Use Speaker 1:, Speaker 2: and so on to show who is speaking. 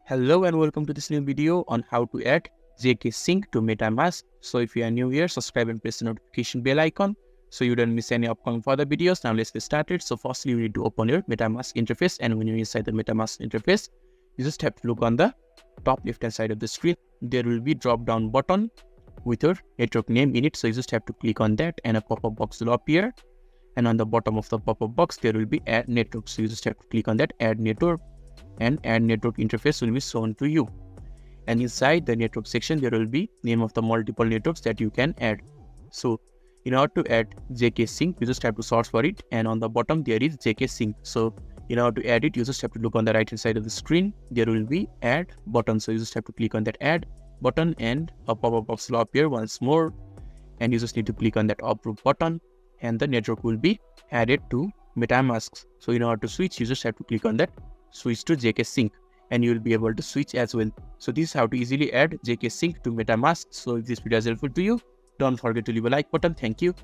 Speaker 1: Hello and welcome to this new video on how to add zkSync to MetaMask. So if you are new here, subscribe and press the notification bell icon so you don't miss any upcoming further videos. Now let's get started. So firstly, you need to open your MetaMask interface, and when you're inside the MetaMask interface, you just have to look on the top left hand side of the screen. There will be drop down button with your network name in it. So you just have to click on that and a pop-up box will appear. And on the bottom of the pop-up box, there will be add network. So you just have to click on that add network, and add network interface will be shown to you. And inside the network section, there will be name of the multiple networks that you can add. So in order to add zkSync, you just have to search for it, and on the bottom there is zkSync. So in order to add it, you just have to look on the right hand side of the screen. There will be add button. So you just have to click on that add button, and a pop-up box will appear once more, and you just need to click on that approve button, and the network will be added to MetaMask. So in order to switch, you just have to click on that switch to zkSync, and you will be able to switch as well. So this is how to easily add zkSync to MetaMask. So if this video is helpful to you, don't forget to leave a like button. Thank you.